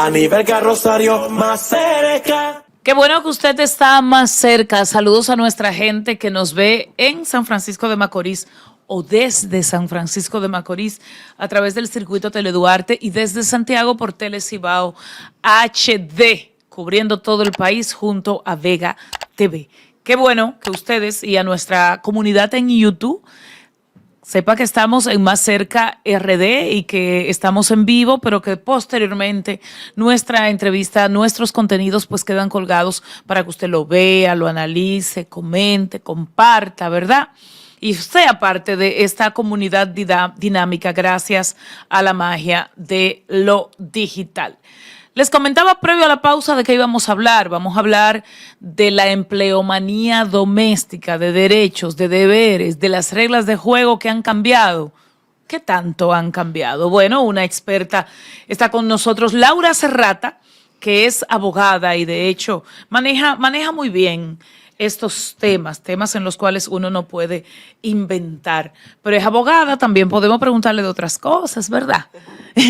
A nivel Carrosario, más cerca. Qué bueno que usted está más cerca. Saludos a nuestra gente que nos ve en San Francisco de Macorís o desde San Francisco de Macorís a través del circuito Teleduarte y desde Santiago por Telecibao HD, cubriendo todo el país junto a Vega TV. Qué bueno que ustedes y a nuestra comunidad en YouTube sepa que estamos en Más Cerca RD y que estamos en vivo, pero que posteriormente nuestra entrevista, nuestros contenidos pues quedan colgados para que usted lo vea, lo analice, comente, comparta, ¿verdad? Y sea parte de esta comunidad dinámica gracias a la magia de lo digital. Les comentaba previo a la pausa de qué íbamos a hablar. Vamos a hablar de la empleomanía doméstica, de derechos, de deberes, de las reglas de juego que han cambiado. ¿Qué tanto han cambiado? Bueno, una experta está con nosotros, Laura Serrata, que es abogada y de hecho maneja muy bien estos temas en los cuales uno no puede inventar. Pero es abogada, también podemos preguntarle de otras cosas, ¿verdad?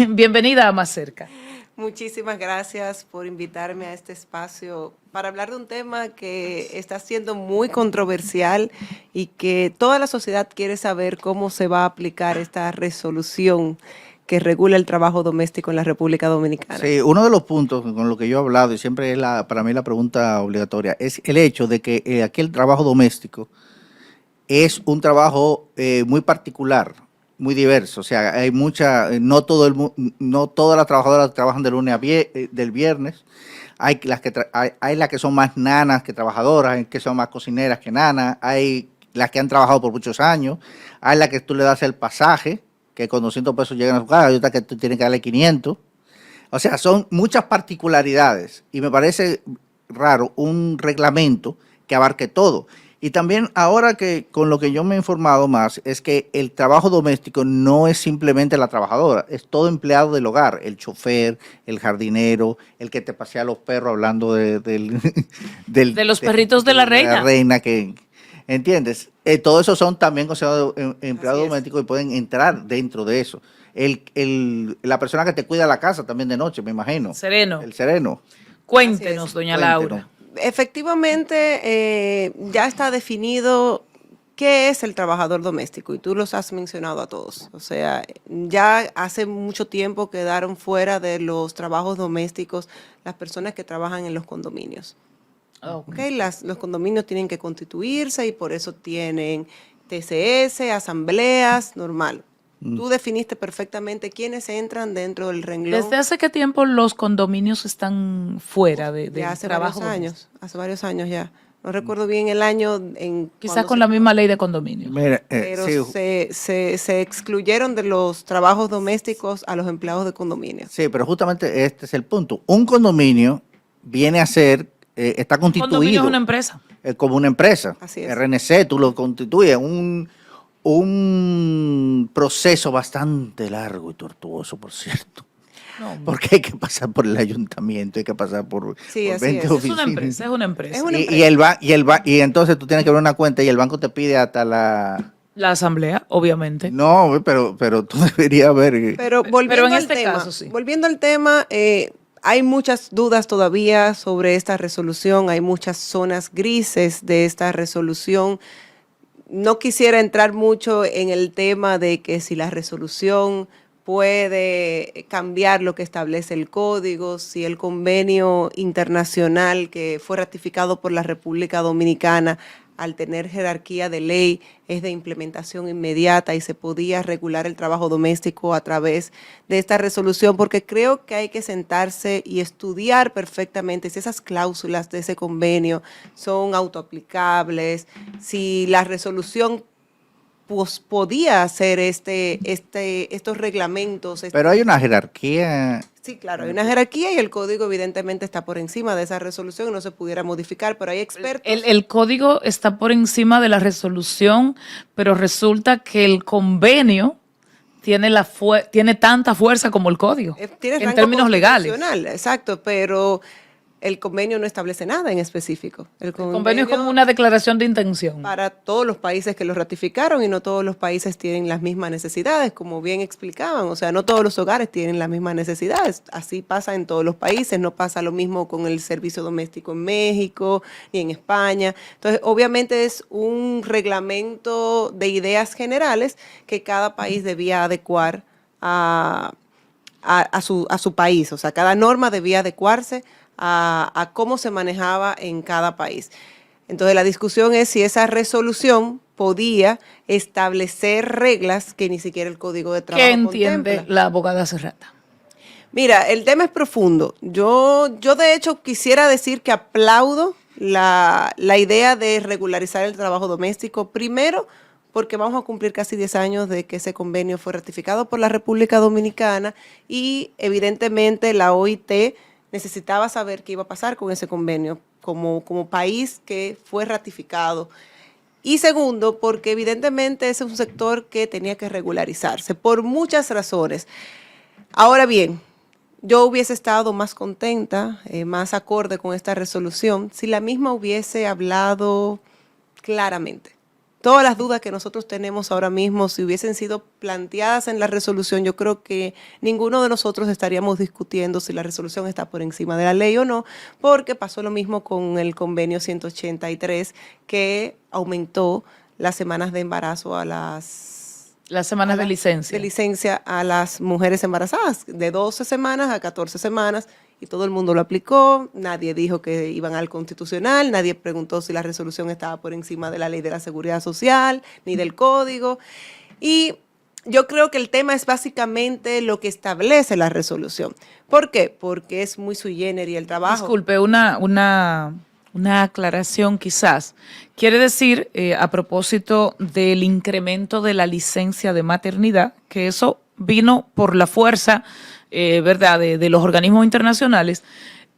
Bienvenida a Más Cerca. Muchísimas gracias por invitarme a este espacio para hablar de un tema que está siendo muy controversial y que toda la sociedad quiere saber cómo se va a aplicar esta resolución que regula el trabajo doméstico en la República Dominicana. Sí, uno de los puntos con lo que yo he hablado, y siempre es para mí la pregunta obligatoria, es el hecho de que aquí el trabajo doméstico es un trabajo muy particular, muy diverso. O sea, hay no todas las trabajadoras trabajan de lunes a del viernes. Hay las que son más nanas que trabajadoras, hay que son más cocineras que nanas, hay las que han trabajado por muchos años, hay las que tú le das el pasaje, que con 200 pesos llegan a su casa, hay otras que tú tienes que darle 500. O sea, son muchas particularidades y me parece raro un reglamento que abarque todo. Y también ahora que con lo que yo me he informado más es que el trabajo doméstico no es simplemente la trabajadora, es todo empleado del hogar, el chofer, el jardinero, el que te pasea los perros hablando de los perritos de la reina. La reina que, ¿entiendes? Todo eso son también considerados empleados domésticos y pueden entrar dentro de eso. La persona que te cuida la casa también de noche, me imagino. Sereno. El sereno. Cuéntenos, doña Laura. Efectivamente, ya está definido qué es el trabajador doméstico y tú los has mencionado a todos. O sea, ya hace mucho tiempo quedaron fuera de los trabajos domésticos las personas que trabajan en los condominios. Okay, los condominios tienen que constituirse y por eso tienen TCS, asambleas, normal. Tú definiste perfectamente quiénes entran dentro del renglón. ¿Desde hace qué tiempo los condominios están fuera de trabajo? Hace varios años ya. No recuerdo bien el año. Quizás con la misma ley de condominio. Mira, pero sí. se excluyeron de los trabajos domésticos a los empleados de condominio. Sí, pero justamente este es el punto. Un condominio viene a ser, está constituido. Un condominio es una empresa. Como una empresa. Así es. RNC, tú lo constituyes. Un proceso bastante largo y tortuoso, por cierto. No, porque hay que pasar por el ayuntamiento, hay que pasar por 20 oficinas. Es una empresa. Y entonces tú tienes que ver una cuenta y el banco te pide hasta la asamblea, obviamente. No, pero tú deberías ver. Pero en este caso, sí. Volviendo al tema, hay muchas dudas todavía sobre esta resolución, hay muchas zonas grises de esta resolución. No quisiera entrar mucho en el tema de que si la resolución puede cambiar lo que establece el código, si el convenio internacional que fue ratificado por la República Dominicana al tener jerarquía de ley es de implementación inmediata y se podía regular el trabajo doméstico a través de esta resolución, porque creo que hay que sentarse y estudiar perfectamente si esas cláusulas de ese convenio son autoaplicables, si la resolución pues podía hacer estos reglamentos. Pero hay una jerarquía. Sí, claro, hay una jerarquía y el código evidentemente está por encima de esa resolución y no se pudiera modificar, pero hay expertos. El código está por encima de la resolución, pero resulta que el convenio tiene tanta fuerza como el código, en términos legales. Exacto, pero el convenio no establece nada en específico. El convenio es como una declaración de intención. Para todos los países que lo ratificaron y no todos los países tienen las mismas necesidades, como bien explicaban. O sea, no todos los hogares tienen las mismas necesidades. Así pasa en todos los países. No pasa lo mismo con el servicio doméstico en México ni en España. Entonces, obviamente es un reglamento de ideas generales que cada país debía adecuar a su país. O sea, cada norma debía adecuarse a cómo se manejaba en cada país. Entonces la discusión es si esa resolución podía establecer reglas que ni siquiera el Código de Trabajo contempla. ¿Qué entiende la abogada Serrata? Mira, el tema es profundo. Yo de hecho quisiera decir que aplaudo la idea de regularizar el trabajo doméstico. Primero, porque vamos a cumplir casi 10 años de que ese convenio fue ratificado por la República Dominicana y evidentemente la OIT necesitaba saber qué iba a pasar con ese convenio como país que fue ratificado. Y segundo, porque evidentemente ese es un sector que tenía que regularizarse por muchas razones. Ahora bien, yo hubiese estado más contenta, más acorde con esta resolución, si la misma hubiese hablado claramente. Todas las dudas que nosotros tenemos ahora mismo, si hubiesen sido planteadas en la resolución, yo creo que ninguno de nosotros estaríamos discutiendo si la resolución está por encima de la ley o no, porque pasó lo mismo con el convenio 183, que aumentó las semanas de embarazo las semanas de licencia. De licencia a las mujeres embarazadas, de 12 semanas a 14 semanas, y todo el mundo lo aplicó, nadie dijo que iban al Constitucional, nadie preguntó si la resolución estaba por encima de la Ley de la Seguridad Social, ni del Código. Y yo creo que el tema es básicamente lo que establece la resolución. ¿Por qué? Porque es muy sui generis el trabajo. Disculpe, una aclaración quizás. Quiere decir, a propósito del incremento de la licencia de maternidad, que eso vino por la fuerza, ¿verdad?, de los organismos internacionales,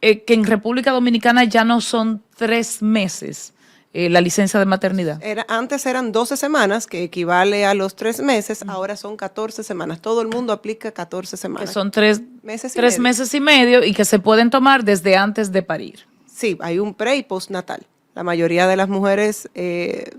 que en República Dominicana ya no son 3 meses la licencia de maternidad. Antes eran 12 semanas, que equivale a los 3 meses, ahora son 14 semanas. Todo el mundo aplica 14 semanas. Que son 3 meses meses y medio y que se pueden tomar desde antes de parir. Sí, hay un pre y postnatal. La mayoría de las mujeres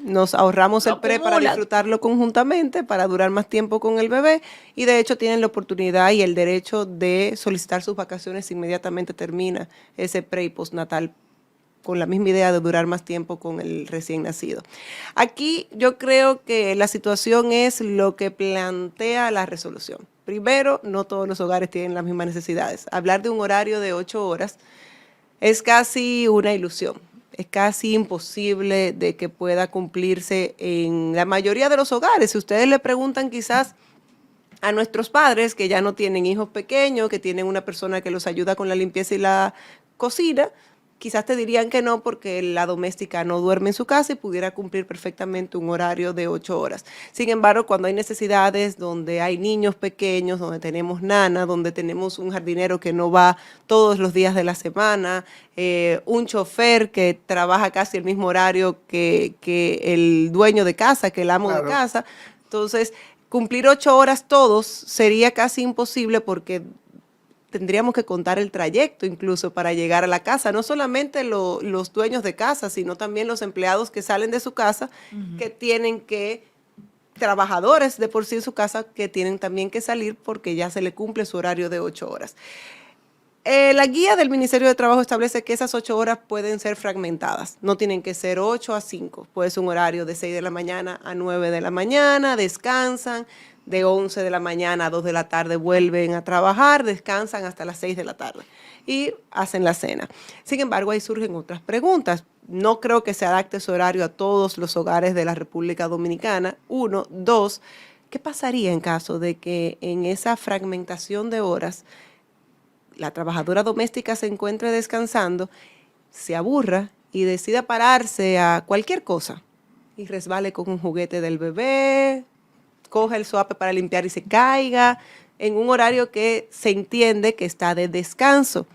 nos ahorramos el pre para disfrutarlo conjuntamente, para durar más tiempo con el bebé, y de hecho tienen la oportunidad y el derecho de solicitar sus vacaciones inmediatamente termina ese pre y postnatal, con la misma idea de durar más tiempo con el recién nacido. Aquí yo creo que la situación es lo que plantea la resolución. Primero, no todos los hogares tienen las mismas necesidades. Hablar de un horario de 8 horas es casi una ilusión. Es casi imposible de que pueda cumplirse en la mayoría de los hogares. Si ustedes le preguntan quizás a nuestros padres que ya no tienen hijos pequeños, que tienen una persona que los ayuda con la limpieza y la cocina, quizás te dirían que no, porque la doméstica no duerme en su casa y pudiera cumplir perfectamente un horario de 8 horas. Sin embargo, cuando hay necesidades donde hay niños pequeños, donde tenemos nana, donde tenemos un jardinero que no va todos los días de la semana, un chofer que trabaja casi el mismo horario que el dueño de casa, que el amo de casa, entonces cumplir 8 horas todos sería casi imposible, porque tendríamos que contar el trayecto incluso para llegar a la casa. No solamente los dueños de casa, sino también los empleados que salen de su casa, que tienen que, trabajadores de por sí en su casa, que tienen también que salir porque ya se le cumple su horario de 8 horas. La guía del Ministerio de Trabajo establece que esas 8 horas pueden ser fragmentadas. No tienen que ser 8 a 5. Puede ser un horario de 6 de la mañana a 9 de la mañana, descansan. De 11 de la mañana a 2 de la tarde vuelven a trabajar, descansan hasta las 6 de la tarde y hacen la cena. Sin embargo, ahí surgen otras preguntas. No creo que se adapte ese horario a todos los hogares de la República Dominicana. 1, 2, ¿qué pasaría en caso de que en esa fragmentación de horas la trabajadora doméstica se encuentre descansando, se aburra y decida pararse a cualquier cosa y resbale con un juguete del bebé, coge el soape para limpiar y se caiga en un horario que se entiende que está de descanso?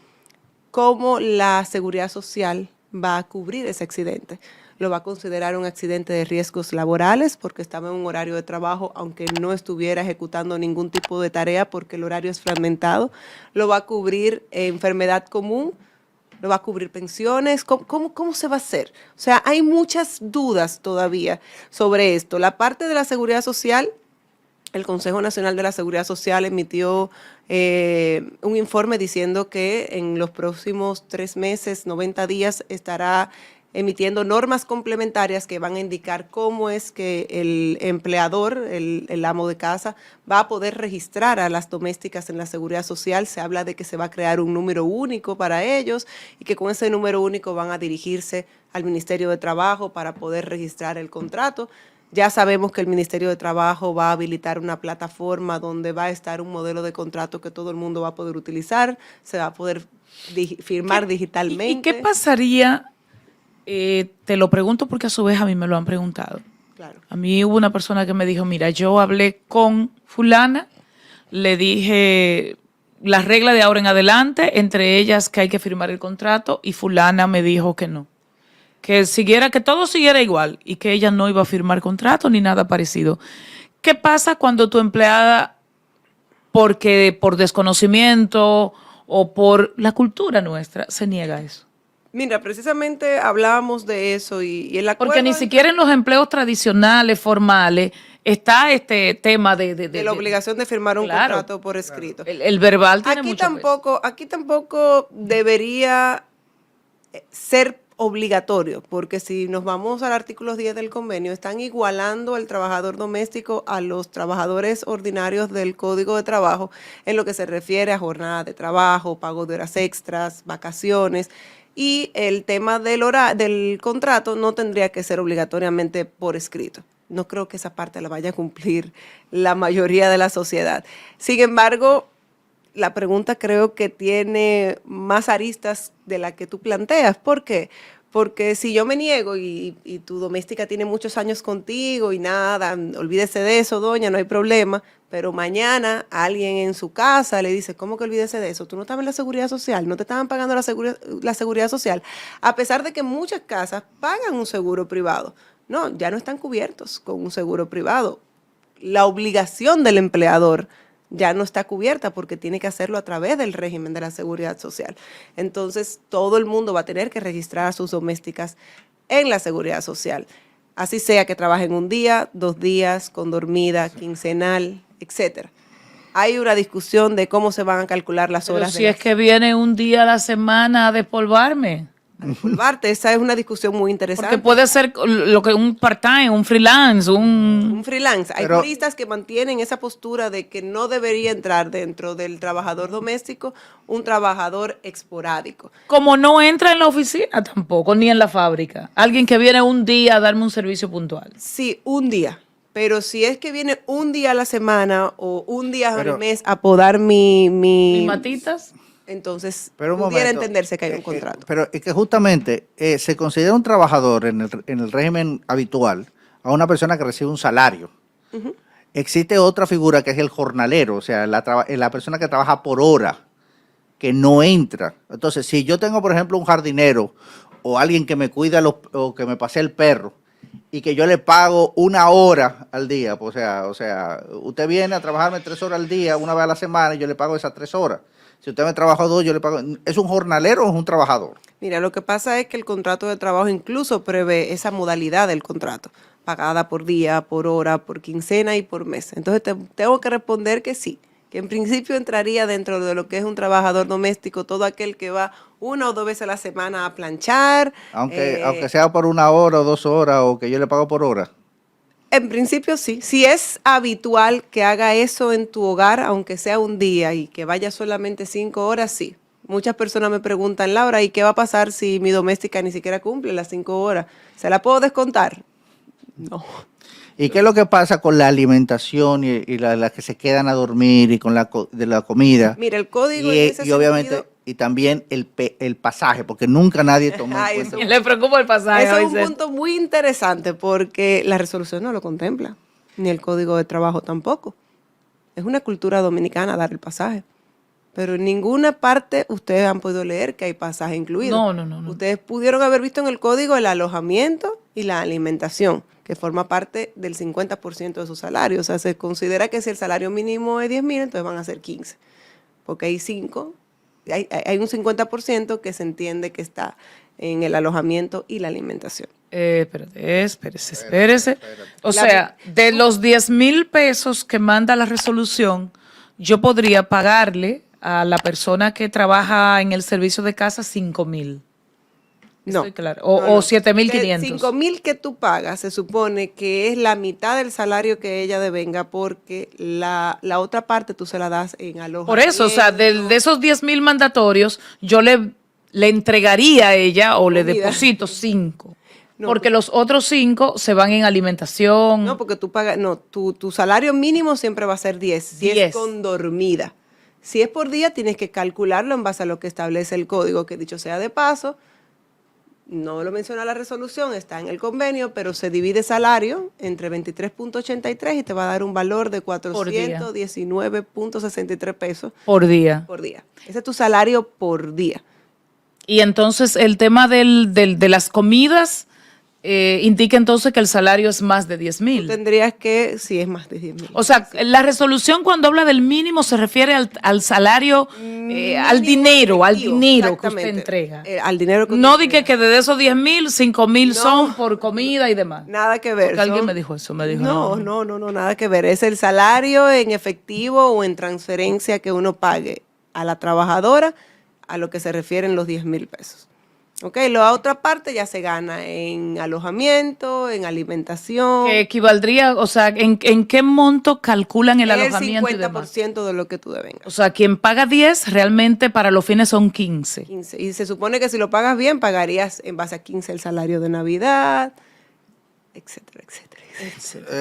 ¿Cómo la Seguridad Social va a cubrir ese accidente? ¿Lo va a considerar un accidente de riesgos laborales porque estaba en un horario de trabajo aunque no estuviera ejecutando ningún tipo de tarea porque el horario es fragmentado? ¿Lo va a cubrir enfermedad común ¿No va a cubrir pensiones? ¿Cómo se va a hacer? O sea, hay muchas dudas todavía sobre esto. La parte de la seguridad social, el Consejo Nacional de la Seguridad Social emitió un informe diciendo que en los próximos 3 meses, 90 días, estará emitiendo normas complementarias que van a indicar cómo es que el empleador, el amo de casa, va a poder registrar a las domésticas en la seguridad social. Se habla de que se va a crear un número único para ellos y que con ese número único van a dirigirse al Ministerio de Trabajo para poder registrar el contrato. Ya sabemos que el Ministerio de Trabajo va a habilitar una plataforma donde va a estar un modelo de contrato que todo el mundo va a poder utilizar, se va a poder firmar digitalmente. ¿Y qué pasaría? Te lo pregunto porque a su vez a mí me lo han preguntado. Claro. A mí hubo una persona que me dijo, mira, yo hablé con fulana, le dije las reglas de ahora en adelante, entre ellas que hay que firmar el contrato, y fulana me dijo que no. Que todo siguiera igual y que ella no iba a firmar contrato ni nada parecido. ¿Qué pasa cuando tu empleada, porque por desconocimiento o por la cultura nuestra, se niega a eso? Mira, precisamente hablábamos de eso y el acuerdo... Porque ni siquiera en los empleos tradicionales, formales, está este tema de la obligación de firmar un claro, contrato por escrito. El verbal tiene Aquí mucho tampoco, aquí tampoco debería ser obligatorio, porque si nos vamos al artículo 10 del convenio, están igualando al trabajador doméstico a los trabajadores ordinarios del Código de Trabajo en lo que se refiere a jornada de trabajo, pago de horas extras, vacaciones, y el tema del contrato no tendría que ser obligatoriamente por escrito. No creo que esa parte la vaya a cumplir la mayoría de la sociedad. Sin embargo, la pregunta creo que tiene más aristas de la que tú planteas. ¿Por qué? Porque si yo me niego y tu doméstica tiene muchos años contigo y nada, olvídese de eso, doña, no hay problema, pero mañana alguien en su casa le dice, ¿cómo que olvídese de eso? Tú no estabas en la seguridad social, no te estaban pagando la seguridad social, a pesar de que muchas casas pagan un seguro privado. No, ya no están cubiertos con un seguro privado. La obligación del empleador ya no está cubierta porque tiene que hacerlo a través del régimen de la seguridad social. Entonces, todo el mundo va a tener que registrar a sus domésticas en la seguridad social. Así sea que trabajen un día, 2 días, con dormida, quincenal, etcétera. Hay una discusión de cómo se van a calcular las horas. Pero si es que viene un día a la semana a despolvarme. A despolvarte, esa es una discusión muy interesante. Porque puede ser lo que un part-time, un freelance, un freelance. Hay juristas que mantienen esa postura de que no debería entrar dentro del trabajador doméstico un trabajador esporádico. Como no entra en la oficina tampoco, ni en la fábrica. Alguien que viene un día a darme un servicio puntual. Sí, un día. Pero si es que viene un día a la semana o un día al mes a podar mis matitas, entonces pudiera entenderse que hay un contrato. Pero es que justamente se considera un trabajador en el régimen habitual a una persona que recibe un salario. Uh-huh. Existe otra figura que es el jornalero, o sea, la persona que trabaja por hora, que no entra. Entonces, si yo tengo, por ejemplo, un jardinero o alguien que me cuida o que me pase el perro, y que yo le pago 1 hora al día, o sea, usted viene a trabajarme 3 horas al día, una vez a la semana, y yo le pago esas 3 horas. Si usted me trabaja 2, yo le pago. ¿Es un jornalero o es un trabajador? Mira, lo que pasa es que el contrato de trabajo incluso prevé esa modalidad del contrato, pagada por día, por hora, por quincena y por mes. Entonces tengo que responder que sí, que en principio entraría dentro de lo que es un trabajador doméstico, todo aquel que va 1 o 2 veces a la semana a planchar. Aunque sea por 1 hora o 2 horas o que yo le pago por hora. En principio sí. Si es habitual que haga eso en tu hogar, aunque sea un día y que vaya solamente 5 horas, sí. Muchas personas me preguntan, Laura, ¿y qué va a pasar si mi doméstica ni siquiera cumple las 5 horas? ¿Se la puedo descontar? No. ¿Y qué es lo que pasa con la alimentación y las que se quedan a dormir y con de la comida? Mira, el código y obviamente y también el pasaje, porque nunca nadie tomó en cuenta. Le preocupa el pasaje. Eso es un punto muy interesante porque la resolución no lo contempla, ni el Código de Trabajo tampoco. Es una cultura dominicana dar el pasaje. Pero en ninguna parte ustedes han podido leer que hay pasaje incluido. No. Ustedes pudieron haber visto en el código el alojamiento y la alimentación, que forma parte del 50% de su salario. O sea, se considera que si el salario mínimo es 10,000, entonces van a ser 15. Porque hay 5 hay un 50% que se entiende que está en el alojamiento y la alimentación. Espérese. O sea, de los 10,000 pesos que manda la resolución, yo podría pagarle a la persona que trabaja en el servicio de casa 5,000. No. Estoy claro. O 7,500. 5,000 que tú pagas se supone que es la mitad del salario que ella devenga, porque la otra parte tú se la das en alojamiento. Por eso, o sea, de esos 10,000 mandatorios, yo le entregaría a ella o le deposito 5. No, porque los otros 5 se van en alimentación. No, porque tú pagas, no, tu salario mínimo siempre va a ser 10, si 10. es con dormida. Si es por día, tienes que calcularlo en base a lo que establece el código, que dicho sea de paso, no lo menciona la resolución, está en el convenio, pero se divide salario entre 23.83 y te va a dar un valor de 419.63 pesos por día. Por día. Ese es tu salario por día. Y entonces el tema de las comidas indica entonces que el salario es más de 10,000. Tendrías que, sí, es más de 10,000. O sea, la resolución cuando habla del mínimo se refiere al salario, al dinero que usted entrega. Al dinero que no di que de esos 10,000, 5,000 son por comida y demás. Nada que ver. Porque alguien me dijo eso, no, nada que ver. Es el salario en efectivo o en transferencia que uno pague a la trabajadora, a lo que se refieren los 10,000 pesos. Ok, la otra parte ya se gana en alojamiento, en alimentación. Que equivaldría, o sea, ¿en qué monto calculan el alojamiento? El 50% de lo que tú devengas. O sea, quien paga 10, realmente para los fines son 15. Y se supone que si lo pagas bien, pagarías en base a 15 el salario de Navidad, etcétera.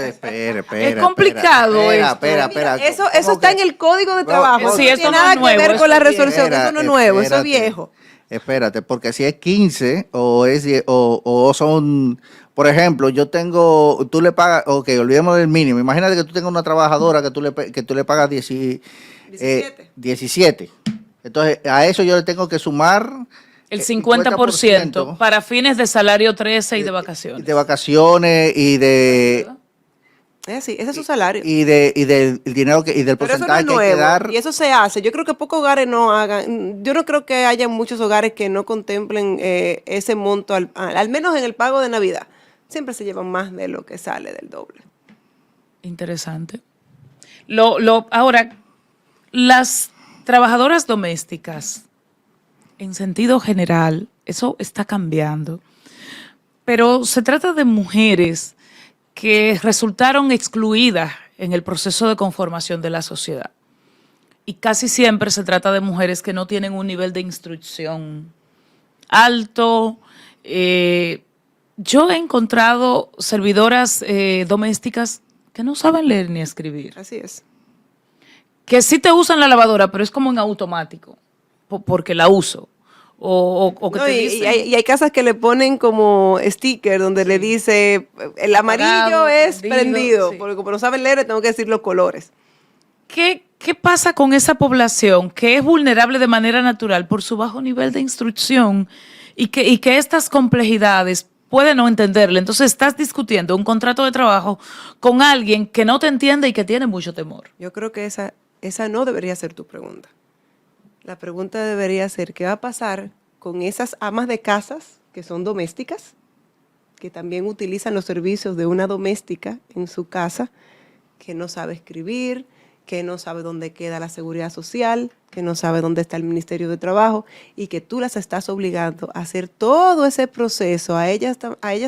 Espera. Es complicado esto. Espera. Eso está en el Código de Trabajo. Sí, no eso tiene no nada es nuevo, que ver eso con la es viejo. resolución. Eso no es nuevo, eso es viejo. Espérate, porque si es 15 o son, por ejemplo, tú le pagas, ok, olvidemos del mínimo. Imagínate que tú tengas una trabajadora que tú le pagas 17. Entonces, a eso yo le tengo que sumar el 50% para fines de salario 13 y de vacaciones. De vacaciones y de... Sí, ese es su salario. Y del dinero y del porcentaje que hay que dar. Y eso se hace. Yo creo que pocos hogares no hagan. Yo no creo que haya muchos hogares que no contemplen ese monto, al menos en el pago de Navidad. Siempre se llevan más de lo que sale del doble. Interesante. Ahora, las trabajadoras domésticas, en sentido general, eso está cambiando. Pero se trata de mujeres que resultaron excluidas en el proceso de conformación de la sociedad. Y casi siempre se trata de mujeres que no tienen un nivel de instrucción alto. Yo he encontrado servidoras domésticas que no saben leer ni escribir. Así es. Que sí te usan la lavadora, pero es como en automático, porque la uso. O que no, te dicen, y hay casas que le ponen como sticker donde le dice el amarillo apagado, es prendido, sí. porque como no saben leer tengo que decir los colores. ¿Qué pasa con esa población que es vulnerable de manera natural por su bajo nivel de instrucción y que estas complejidades puede no entenderle? Entonces estás discutiendo un contrato de trabajo con alguien que no te entiende y que tiene mucho temor. Yo creo que esa no debería ser tu pregunta. La pregunta debería ser, ¿qué va a pasar con esas amas de casas que son domésticas, que también utilizan los servicios de una doméstica en su casa, que no sabe escribir, que no sabe dónde queda la seguridad social, que no sabe dónde está el Ministerio de Trabajo, y que tú las estás obligando a hacer todo ese proceso a ellas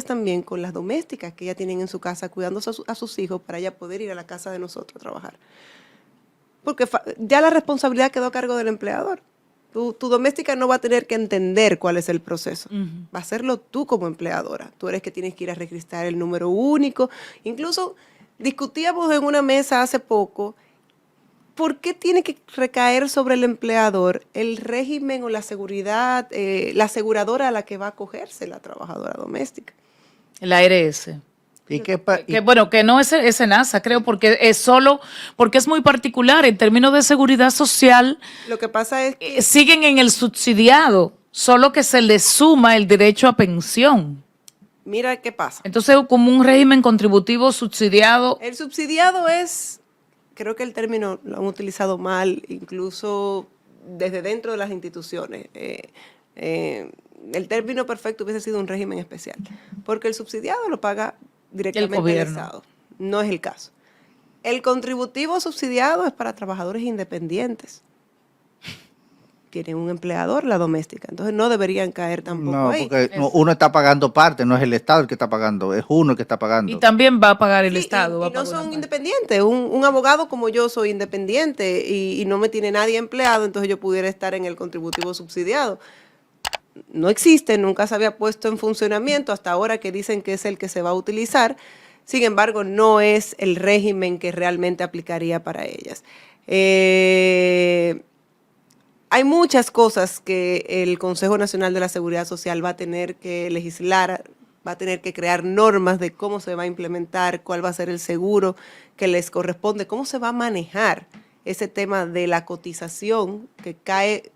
también con las domésticas que ellas tienen en su casa, cuidando a sus hijos para ella poder ir a la casa de nosotros a trabajar? Porque ya la responsabilidad quedó a cargo del empleador. Tu doméstica no va a tener que entender cuál es el proceso. Va a hacerlo tú como empleadora. Tú eres que tienes que ir a registrar el número único. Incluso discutíamos en una mesa hace poco, ¿por qué tiene que recaer sobre el empleador el régimen o la seguridad, la aseguradora a la que va a acogerse la trabajadora doméstica? El ARS. Bueno, que no es SENASA, creo, porque es muy particular en términos de seguridad social. Lo que pasa es que siguen en el subsidiado, solo que se les suma el derecho a pensión. Mira qué pasa. Entonces, como un régimen contributivo subsidiado. El subsidiado es, creo que el término lo han utilizado mal, incluso desde dentro de las instituciones. El término perfecto hubiese sido un régimen especial, porque el subsidiado lo paga directamente el Estado. No es el caso. El contributivo subsidiado es para trabajadores independientes. Tienen un empleador, la doméstica. Entonces no deberían caer tampoco ahí. Porque uno está pagando parte, no es el Estado el que está pagando, es uno el que está pagando. Y también va a pagar el Estado. Y no son independientes. Un abogado como yo soy independiente y no me tiene nadie empleado, entonces yo pudiera estar en el contributivo subsidiado. No existe, nunca se había puesto en funcionamiento hasta ahora que dicen que es el que se va a utilizar. Sin embargo, no es el régimen que realmente aplicaría para ellas. Hay muchas cosas que el Consejo Nacional de la Seguridad Social va a tener que legislar, va a tener que crear normas de cómo se va a implementar, cuál va a ser el seguro que les corresponde, cómo se va a manejar ese tema de la cotización que cae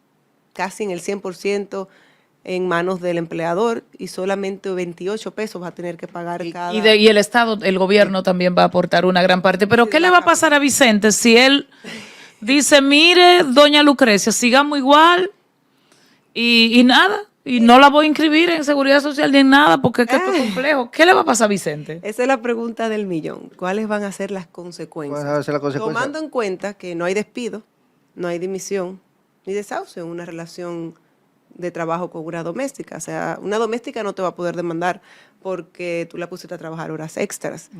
casi en el 100% en manos del empleador y solamente 28 pesos va a tener que pagar cada... Y el Estado, el gobierno también va a aportar una gran parte. Pero ¿qué le va a pasar a Vicente si él dice, mire, doña Lucrecia, sigamos igual y nada, y no la voy a inscribir en Seguridad Social ni en nada porque es que esto es complejo? ¿Qué le va a pasar a Vicente? Esa es la pregunta del millón. ¿Cuáles van a ser las consecuencias? ¿Cuáles van a ser las consecuencias? Tomando en cuenta que no hay despido, no hay dimisión, ni desahucio en una relación de trabajo con una doméstica. O sea, una doméstica no te va a poder demandar porque tú la pusiste a trabajar horas extras.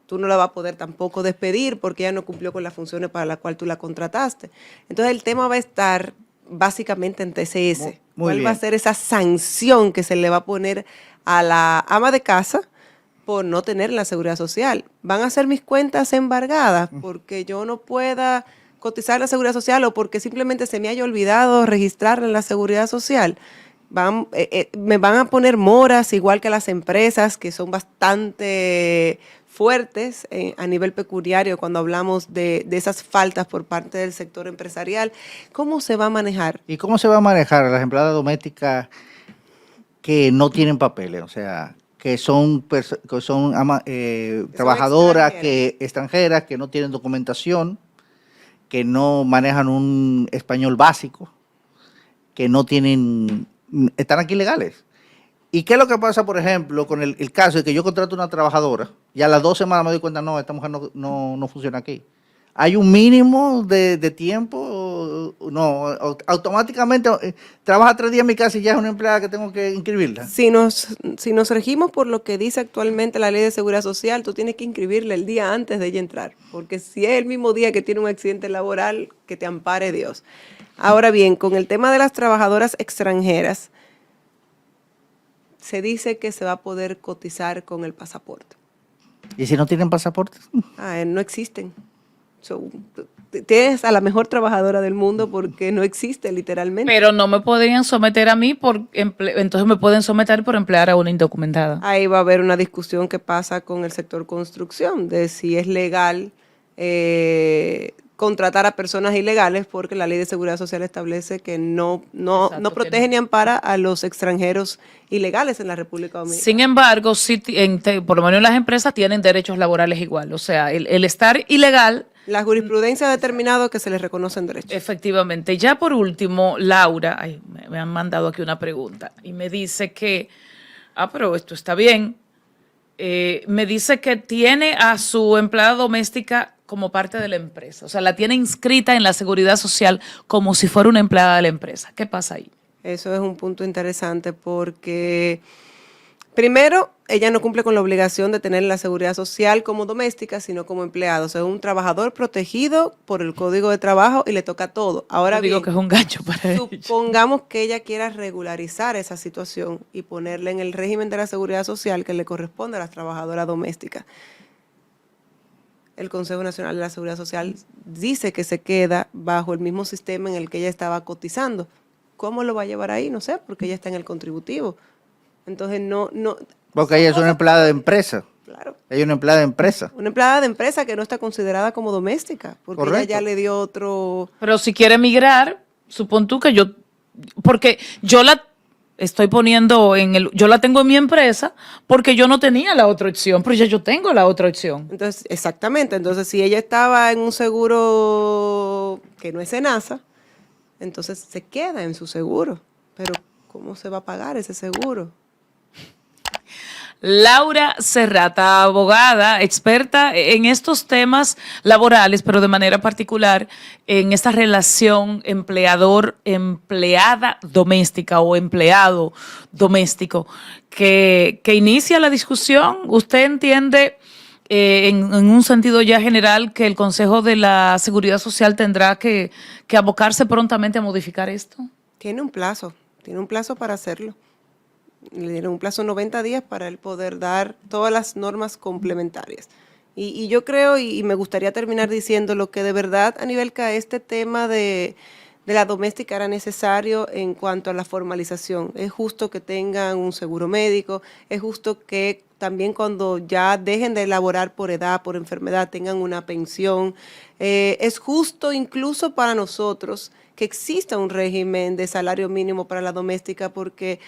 Tú no la vas a poder tampoco despedir porque ella no cumplió con las funciones para las cuales tú la contrataste. Entonces el tema va a estar básicamente en TCS. ¿Cuál va a ser esa sanción que se le va a poner a la ama de casa por no tener la seguridad social? ¿Van a ser mis cuentas embargadas porque yo no pueda cotizar la seguridad social o porque simplemente se me haya olvidado registrarla en la seguridad social? Me van a poner moras igual que las empresas que son bastante fuertes a nivel pecuniario cuando hablamos de esas faltas por parte del sector empresarial. ¿Cómo se va a manejar? ¿Y cómo se va a manejar a las empleadas domésticas que no tienen papeles? O sea, que son trabajadoras extranjeras que no tienen documentación, que no manejan un español básico, que no tienen, están aquí legales. ¿Y qué es lo que pasa, por ejemplo, con el caso de que yo contrato una trabajadora y a las 2 semanas me doy cuenta, no, esta mujer no funciona aquí? ¿Hay un mínimo de tiempo? No, automáticamente trabaja 3 días en mi casa y ya es una empleada que tengo que inscribirla. Si nos regimos por lo que dice actualmente la Ley de Seguridad Social, tú tienes que inscribirla el día antes de ella entrar, porque si es el mismo día que tiene un accidente laboral, que te ampare Dios. Ahora bien, con el tema de las trabajadoras extranjeras, se dice que se va a poder cotizar con el pasaporte. ¿Y si no tienen pasaporte? No existen. Tienes a la mejor trabajadora del mundo porque no existe literalmente. Pero no me podrían someter a mí, entonces me pueden someter por emplear a una indocumentada. Ahí va a haber una discusión que pasa con el sector construcción, de si es legal contratar a personas ilegales, porque la Ley de Seguridad Social establece que no protege ni ampara a los extranjeros ilegales en la República Dominicana. Sin embargo, sí, por lo menos las empresas tienen derechos laborales igual. O sea, el estar ilegal... La jurisprudencia ha determinado que se les reconocen derechos. Efectivamente. Ya por último, Laura, me han mandado aquí una pregunta y me dice que, pero esto está bien, me dice que tiene a su empleada doméstica como parte de la empresa, o sea, la tiene inscrita en la Seguridad Social como si fuera una empleada de la empresa. ¿Qué pasa ahí? Eso es un punto interesante porque... Primero, ella no cumple con la obligación de tener la seguridad social como doméstica, sino como empleado. O sea, es un trabajador protegido por el Código de Trabajo y le toca todo. Ahora digo que es un gancho para ella. Supongamos que ella quiera regularizar esa situación y ponerle en el régimen de la seguridad social que le corresponde a las trabajadoras domésticas. El Consejo Nacional de la Seguridad Social dice que se queda bajo el mismo sistema en el que ella estaba cotizando. ¿Cómo lo va a llevar ahí? No sé, porque ella está en el contributivo. Entonces no. Porque ella es una empleada de empresa. Claro. Ella es una empleada de empresa. Una empleada de empresa que no está considerada como doméstica, porque Correcto. ella ya le dio otro... Pero si quiere migrar, supón tú que porque yo la estoy poniendo yo la tengo en mi empresa porque yo no tenía la otra opción, pero ya yo tengo la otra opción. Entonces, exactamente. Entonces, si ella estaba en un seguro que no es SENASA, entonces se queda en su seguro. Pero ¿cómo se va a pagar ese seguro? Laura Serrata, abogada, experta en estos temas laborales, pero de manera particular en esta relación empleador-empleada doméstica o empleado doméstico, que inicia la discusión. ¿Usted entiende en un sentido ya general que el Consejo de la Seguridad Social tendrá que abocarse prontamente a modificar esto? Tiene un plazo para hacerlo. Le dieron un plazo de 90 días para él poder dar todas las normas complementarias. Y yo creo, y me gustaría terminar diciendo lo que de verdad, Anibelka, este tema de la doméstica era necesario en cuanto a la formalización. Es justo que tengan un seguro médico, es justo que también cuando ya dejen de elaborar por edad, por enfermedad, tengan una pensión. Es justo incluso para nosotros que exista un régimen de salario mínimo para la doméstica, porque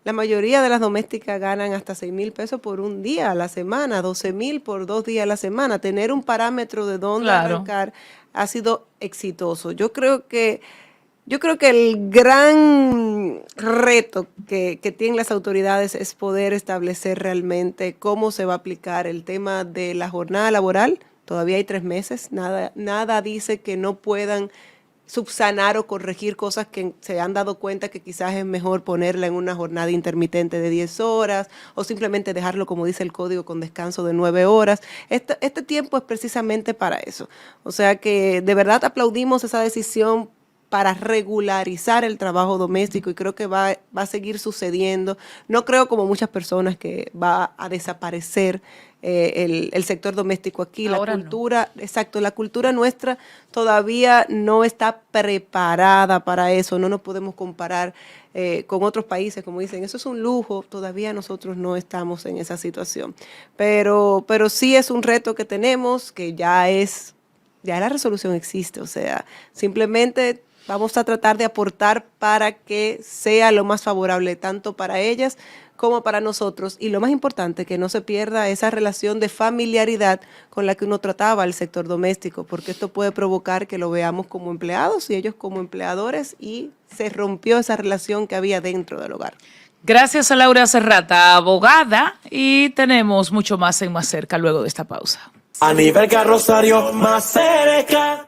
la mayoría de las domésticas ganan hasta 6,000 pesos por un día a la semana, 12,000 por 2 días a la semana. Tener un parámetro de dónde arrancar ha sido exitoso. Yo creo que el gran reto que tienen las autoridades es poder establecer realmente cómo se va a aplicar el tema de la jornada laboral. Todavía hay 3 meses. Nada dice que no puedan subsanar o corregir cosas que se han dado cuenta que quizás es mejor ponerla en una jornada intermitente de 10 horas o simplemente dejarlo, como dice el código, con descanso de 9 horas. Este tiempo es precisamente para eso. O sea que de verdad aplaudimos esa decisión para regularizar el trabajo doméstico y creo que va a seguir sucediendo. No creo, como muchas personas, que va a desaparecer el sector doméstico aquí. Ahora la cultura, no. Exacto, la cultura nuestra todavía no está preparada para eso. No nos podemos comparar con otros países, como dicen, eso es un lujo. Todavía nosotros no estamos en esa situación. Pero sí es un reto que tenemos, que ya la resolución existe. O sea, simplemente vamos a tratar de aportar para que sea lo más favorable tanto para ellas como para nosotros. Y lo más importante, que no se pierda esa relación de familiaridad con la que uno trataba al sector doméstico, porque esto puede provocar que lo veamos como empleados y ellos como empleadores y se rompió esa relación que había dentro del hogar. Gracias a Laura Serrata, abogada, y tenemos mucho más en Más Cerca luego de esta pausa. Anibelka Rosario, más cerca.